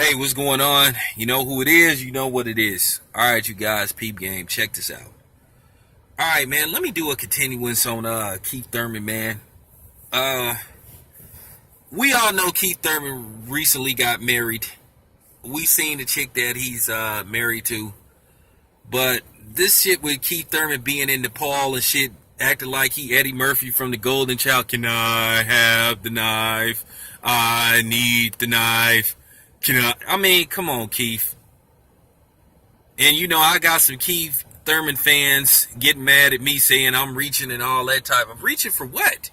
Hey, what's going on? You know who it is, you know what it is. Alright, you guys, peep game, check this out. Alright, man, let me do a continuance on Keith Thurman, man. Uh we all know Keith Thurman recently got married. We seen the chick that he's married to. But this shit with Keith Thurman being in Nepal and shit, acting like he Eddie Murphy from the Golden Child. Can I have the knife? I need the knife. I mean, come on, Keith. And you know, I got some Keith Thurman fans getting mad at me saying I'm reaching and all that type of reaching for what?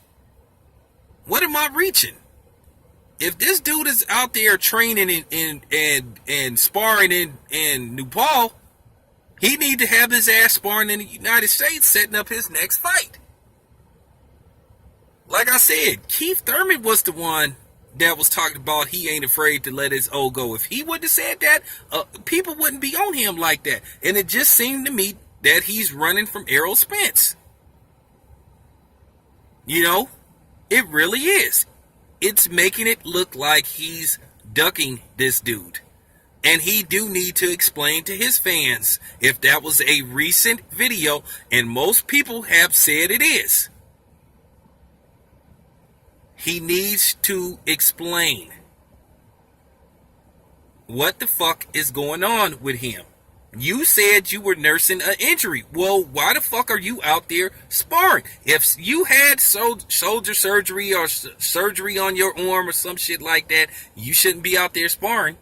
What am I reaching? If this dude is out there training and sparring in Nepal, he need to have his ass sparring in the United States, setting up his next fight. Like I said, Keith Thurman was the one that was talking about he ain't afraid to let his O go. If he wouldn't have said that, people wouldn't be on him like that. And it just seemed to me that he's running from Errol Spence. You know, it really is. It's making it look like he's ducking this dude. And he do need to explain to his fans if that was a recent video, and most people have said it is. He needs to explain what the fuck is going on with him. You said you were nursing an injury. Well, why the fuck are you out there sparring? If you had shoulder surgery or surgery on your arm or some shit like that, you shouldn't be out there sparring.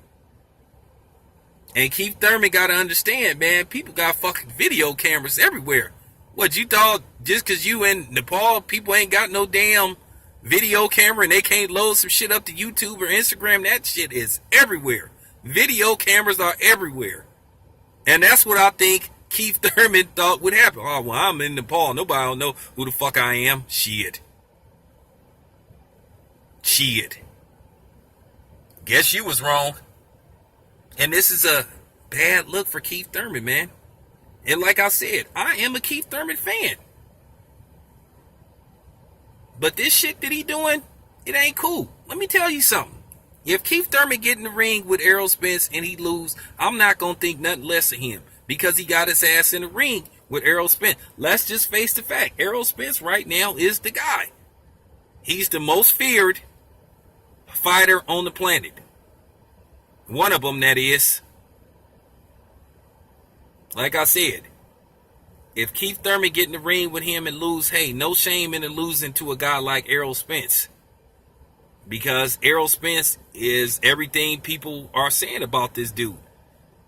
And Keith Thurman got to understand, man, people got fucking video cameras everywhere. What, you thought just because you in Nepal, people ain't got no damn video camera and they can't load some shit up to YouTube or Instagram? That shit is everywhere. Video cameras are everywhere. And that's what I think Keith Thurman thought would happen. Oh, well, I'm in Nepal. Nobody don't know who the fuck I am. Shit. Guess you was wrong. And this is a bad look for Keith Thurman, man. And like I said, I am a Keith Thurman fan. But this shit that he doing, it ain't cool. Let me tell you something. If Keith Thurman get in the ring with Errol Spence and he lose, I'm not going to think nothing less of him. Because he got his ass in the ring with Errol Spence. Let's just face the fact. Errol Spence right now is the guy. He's the most feared fighter on the planet. One of them, that is. Like I said, if Keith Thurman get in the ring with him and lose, hey, no shame in the losing to a guy like Errol Spence. Because Errol Spence is everything people are saying about this dude.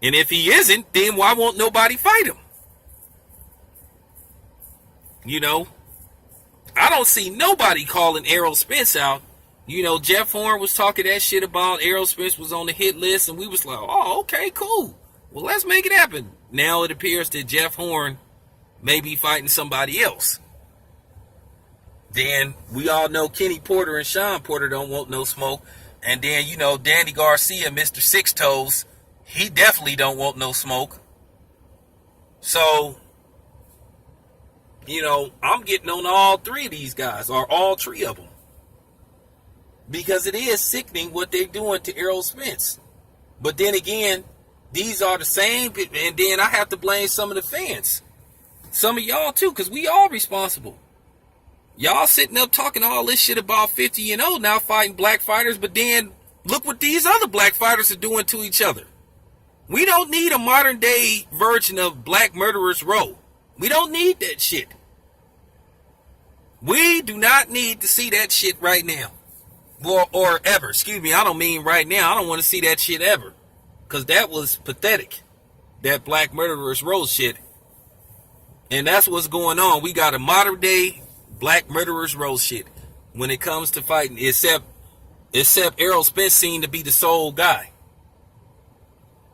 And if he isn't, then why won't nobody fight him? You know, I don't see nobody calling Errol Spence out. You know, Jeff Horn was talking that shit about Errol Spence was on the hit list, and we was like, oh, okay, cool. Well, let's make it happen. Now it appears that Jeff Horn may be fighting somebody else. Then we all know Kenny Porter and Sean Porter don't want no smoke. And then, you know, Danny Garcia, Mr. Six Toes, he definitely don't want no smoke. So, you know, I'm getting on all three of these guys, or all three of them. Because it is sickening what they're doing to Errol Spence. But then again, these are the same, and then I have to blame some of the fans. Some of y'all too, because we all responsible. Y'all sitting up talking all this shit about 50 and 0 now fighting black fighters, but then look what these other black fighters are doing to each other. We don't need a modern day version of Black Murderers Row. We don't need that shit. We do not need to see that shit right now. Or ever. Excuse me, I don't mean right now. I don't want to see that shit ever. Because that was pathetic. That Black Murderers Row shit. And that's what's going on. We got a modern day Black Murderers Row shit when it comes to fighting, except Errol Spence seemed to be the sole guy.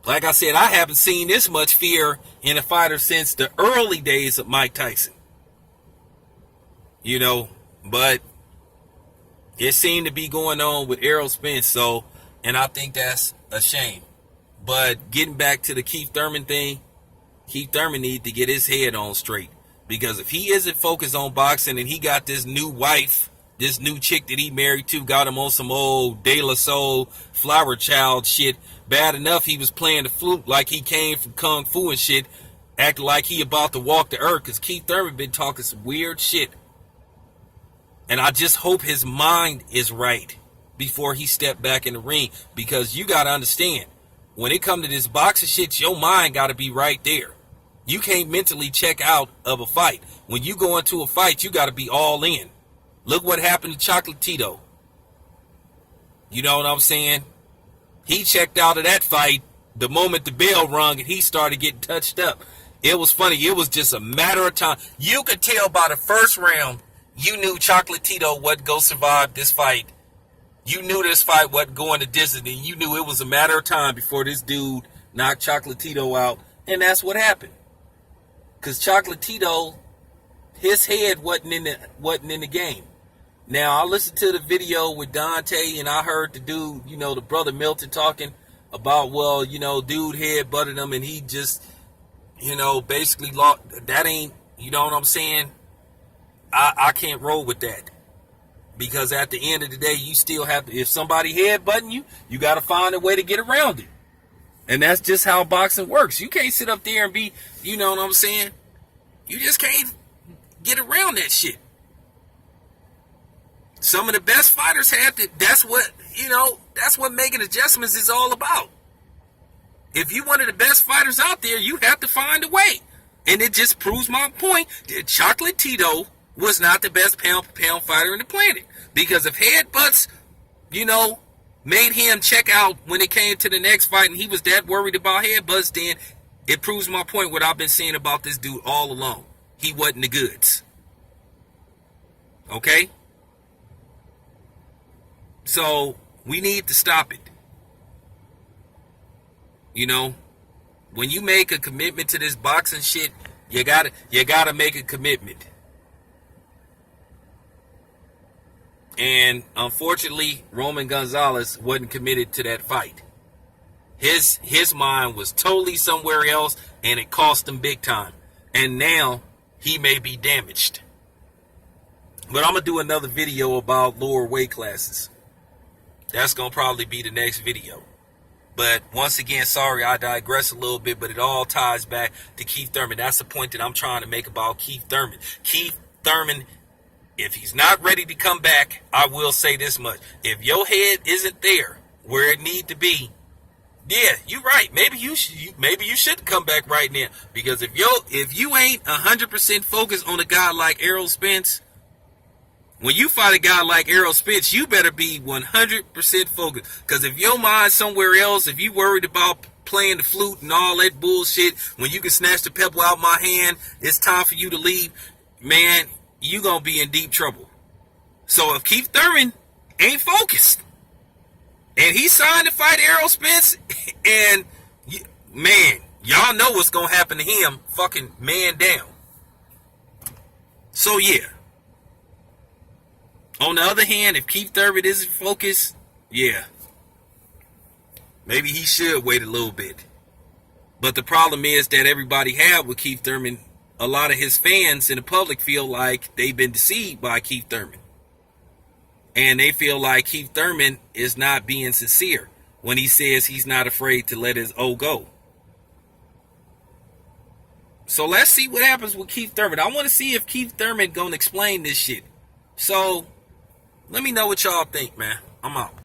Like I said, I haven't seen this much fear in a fighter since the early days of Mike Tyson. You know, but it seemed to be going on with Errol Spence, so, and I think that's a shame. But getting back to the Keith Thurman thing, Keith Thurman needs to get his head on straight. Because if he isn't focused on boxing and he got this new wife this new chick that he married to got him on some old De La Soul flower child shit. Bad enough he was playing the flute like he came from Kung Fu and shit, acting like he about to walk the earth, because Keith Thurman been talking some weird shit. And I just hope his mind is right before he stepped back in the ring, because you got to understand, when it come to this boxing shit, your mind got to be right there. You can't mentally check out of a fight. When you go into a fight, you got to be all in. Look what happened to Chocolatito. You know what I'm saying? He checked out of that fight the moment the bell rung and he started getting touched up. It was funny. It was just a matter of time. You could tell by the first round, you knew Chocolatito wasn't going to survive this fight. You knew this fight wasn't going to distance, and you knew it was a matter of time before this dude knocked Chocolatito out. And that's what happened. Because Chocolatito, his head wasn't in the game. Now, I listened to the video with Dante, and I heard the dude, the brother Milton talking about, well, dude head butted him, and he just, basically lost. That ain't, you know what I'm saying? I can't roll with that. Because at the end of the day, you still have to, if somebody head butting you, you got to find a way to get around it. And that's just how boxing works. You can't sit up there and be, you know what I'm saying? You just can't get around that shit. Some of the best fighters have to, that's what making adjustments is all about. If you're one of the best fighters out there, you have to find a way. And it just proves my point that Chocolatito was not the best pound-for-pound fighter in the planet. Because if headbutts, made him check out when it came to the next fight and he was that worried about headbutts, then it proves my point what I've been saying about this dude all along. He wasn't the goods. Okay? So, we need to stop it. When you make a commitment to this boxing shit, you gotta make a commitment. And unfortunately, Roman Gonzalez wasn't committed to that fight. His mind was totally somewhere else, and it cost him big time. And now he may be damaged. But I'm gonna do another video about lower weight classes. That's gonna probably be the next video. But once again, sorry, I digress a little bit, but it all ties back to Keith Thurman. That's the point that I'm trying to make about Keith Thurman. Keith Thurman, if he's not ready to come back, I will say this much. If your head isn't there where it need to be, yeah, you're right. Maybe you should come back right now. Because if you ain't 100% focused on a guy like Errol Spence, when you fight a guy like Errol Spence, you better be 100% focused. Because if your mind's somewhere else, if you worried about playing the flute and all that bullshit, when you can snatch the pebble out my hand, it's time for you to leave, man, you gonna be in deep trouble. So if Keith Thurman ain't focused, and he signed to fight Errol Spence, and man, y'all know what's gonna happen to him, fucking man down. So yeah. On the other hand, if Keith Thurman isn't focused, yeah, maybe he should wait a little bit. But the problem is that everybody had with Keith Thurman, a lot of his fans in the public feel like they've been deceived by Keith Thurman. And they feel like Keith Thurman is not being sincere when he says he's not afraid to let his O go. So let's see what happens with Keith Thurman. I want to see if Keith Thurman gonna explain this shit. So let me know what y'all think, man. I'm out.